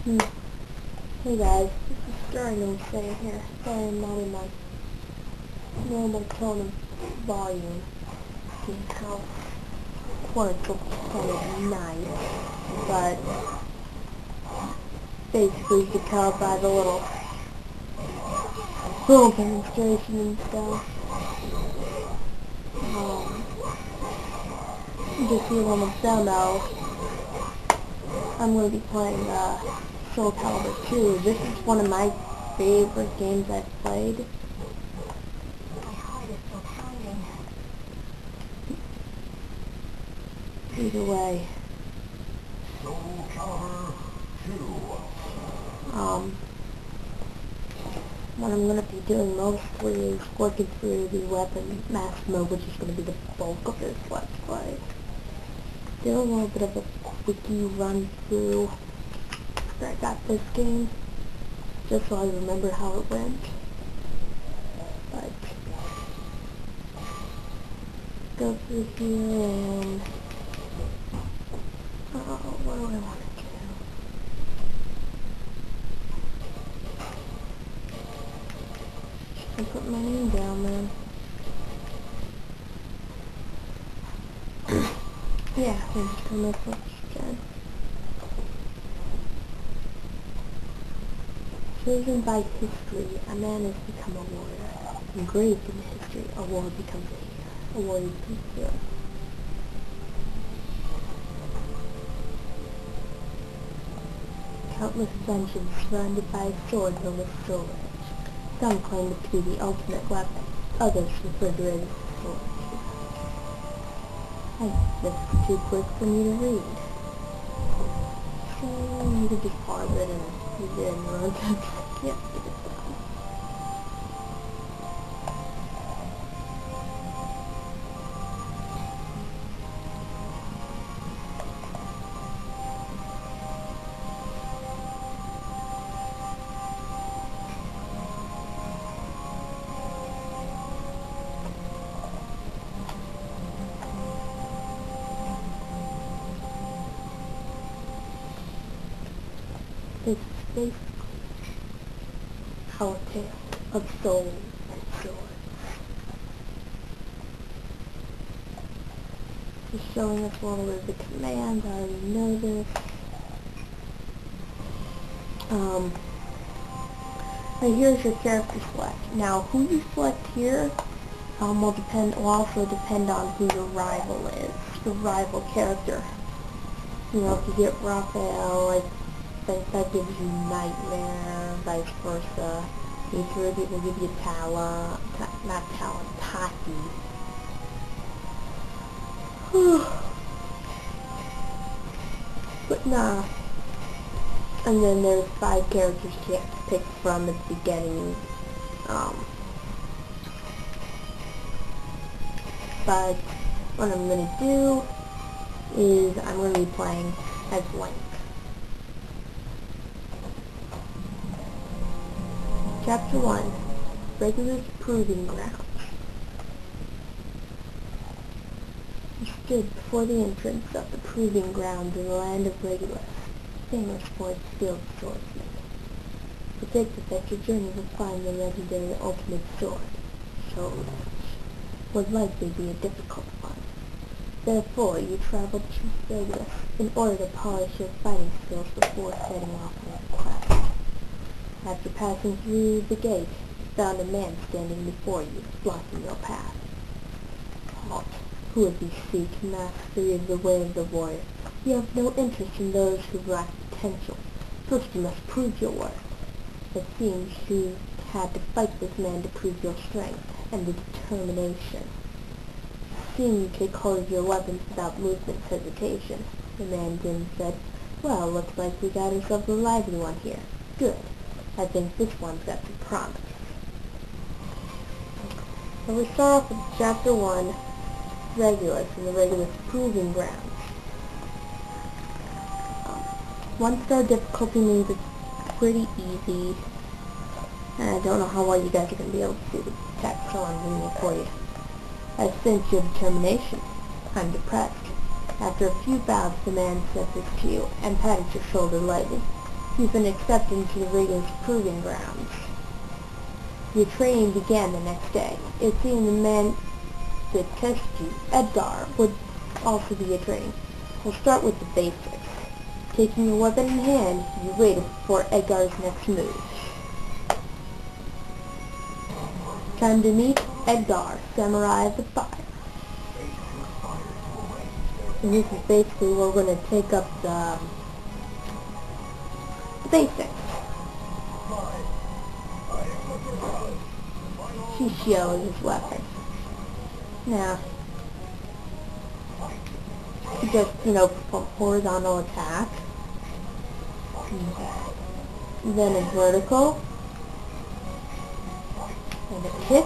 Hmm. Hey guys, this is Starno saying here. Sorry I'm not in my normal tone of volume. Seeing how quite kind of nice, but basically you can tell by the little demonstration and stuff. Just so you don't know, I'm going to be playing Calibur 2. This is one of my favorite games I've played. My heart is so pounding. Either way. Calibur 2. What I'm going to be doing mostly is working through the weapon master mode, which is going to be the bulk of this let's play. Do a little bit of a quickie run through after I got this game, just so I remember how it went. But go through here and what do I want to do? I put my name down, man. Yeah, I'm just gonna make what you can. Chosen by history, a man has become a warrior. Engraved in history, a warrior becomes a hero. A warrior becomes a hero. Countless dungeons surrounded by a sword known as soul edge. Some claim it to be the ultimate weapon. Others refer to it as soul edge. This is too quick for me to read. So you can just pause it and read it in your own time. Yep, get it done. It's basically our tale of soul and swords. Just showing us a little bit of the commands. I already know this. Now here's your character select. Now who you select here will also depend on who your rival is. Your rival character. You know, if you get Raphael, I think that gives you Nightmare, vice versa. Ether will give you Taki. But nah. And then there's 5 characters you have to pick from at the beginning. But what I'm going to do is I'm going to be playing as Link. Chapter 1, Regulus Proving Grounds. He stood before the entrance of the Proving Grounds in the land of Regulus, famous for its skilled swordsman. Predict that your journey will find the legendary ultimate sword, Soul Edge, would likely be a difficult one. Therefore, you traveled to Regulus in order to polish your fighting skills before setting off on your quest. After passing through the gate, you found a man standing before you, blocking your path. Halt. Who would you seek mastery of the way of the warrior? You have no interest in those who lack potential. First you must prove your worth. It seems you had to fight this man to prove your strength and the determination. Seeing you could hold your weapons without movement hesitation, the man then said, "Well, looks like we got ourselves a lively one here. Good. I think this one's got some promise." So we start off with Chapter 1, Regulus, and the Regulus Proving Grounds. 1-star difficulty means it's pretty easy. And I don't know how well you guys are going to be able to see the text, so I'm reading it for you. "I sense your determination. I'm depressed." After a few bows, the man said this to you, and patted your shoulder lightly. You've been accepted into the Regal's proving grounds. Your training began the next day. It seemed the man that tested you, Edgar, would also be your training. We'll start with the basics. Taking your weapon in hand, you waited for Edgar's next move. Time to meet Edgar, Samurai of the Fire. And this is basically where we're going to take up the basics. Shishio is his weapon. Now, you just, perform horizontal attack, then a vertical, and a kick,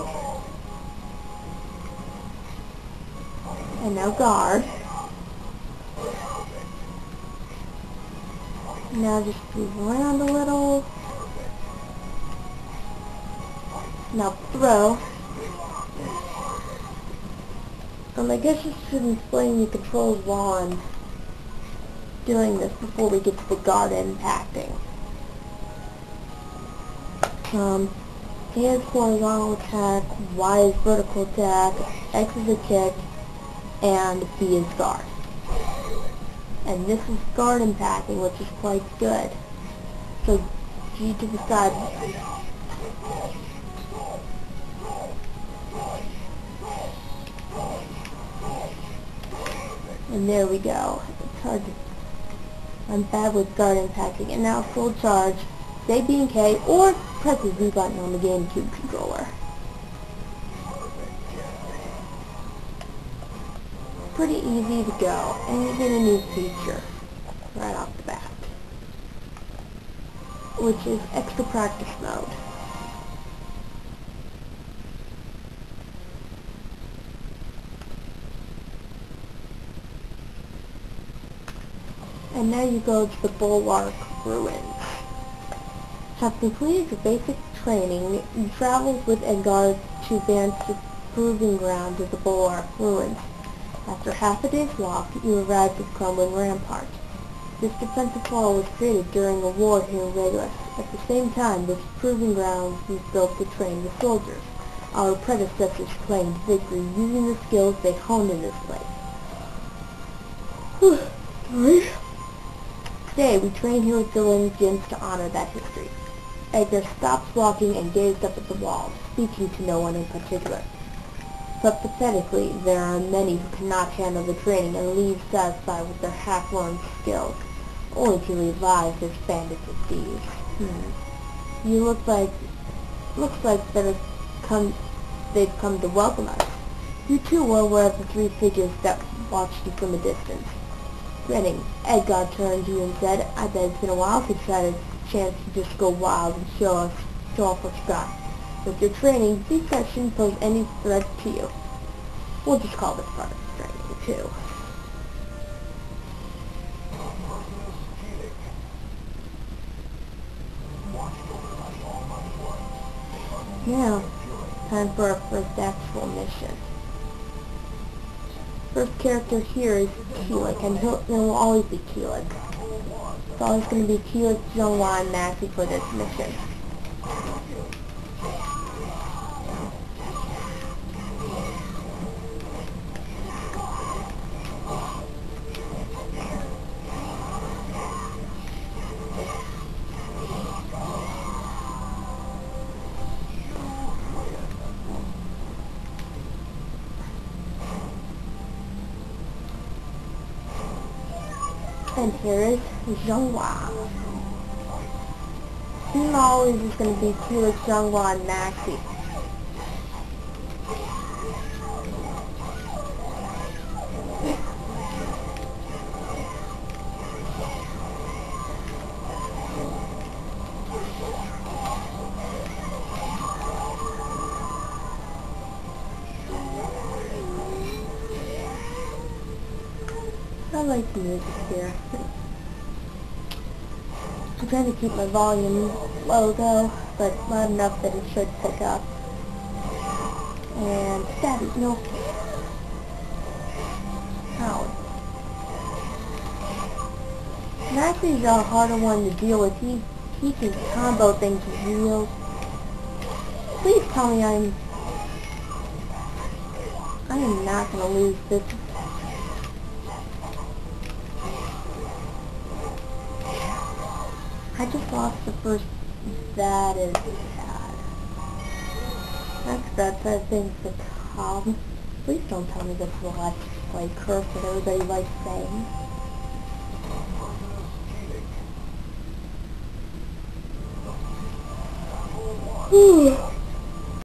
and now guard. Now just move around a little. Now throw. I guess I should explain the controls while I'm doing this before we get to the guard impacting. A is horizontal attack, Y is vertical attack, X is a kick, and B is guard. And this is guard impacting, which is quite good. So G to the side. And there we go. It's hard to... I'm bad with guard impacting. And now full charge. Stay B and K, or press the Z button on the GameCube controller. Pretty easy to go. And you get a new feature right off the bat, which is extra practice mode. And now you go to the Bulwark Ruins. Have completed your basic training, you traveled with Edgar to advance the proving ground of the Bulwark Ruins. After half a day's walk, you arrived at crumbling rampart. This defensive wall was created during a war here in Regulus. At the same time, this proving ground was built to train the soldiers. Our predecessors claimed victory using the skills they honed in this place. Sorry. Today, we train here with Dylan Jins to honor that history. Edgar stopped walking and gazed up at the wall, speaking to no one in particular. But pathetically, there are many who cannot handle the training and leave satisfied with their half-learned skills, only to leave lives as bandits and thieves. You looks like they've come to welcome us. You too were aware of the three figures that watched you from a distance. Grinning, Edgar turned to you and said, I bet it's been a while since you had a chance to just go wild and show off what you got. With your training, these guys shouldn't pose any threat to you. We'll just call this part of the training, too. Now, time for our first actual mission. First character here is Keelik, and he'll always be Keelik. It's always going to be Keelik, Zhonghua, and Maxi for this mission. And here is Zhonghua. He always is going to be Keelik, Zhonghua, and Maxi. I like the music here. I'm trying to keep my volume low though, but not enough that it should pick up. And stabby, no. Ow. Maxie's a harder one to deal with. He can combo things real. Please tell me I am not gonna lose this. I just lost the first. That is sad. That's that thing's the calm. Please don't tell me this is a let's play curse that everybody likes saying.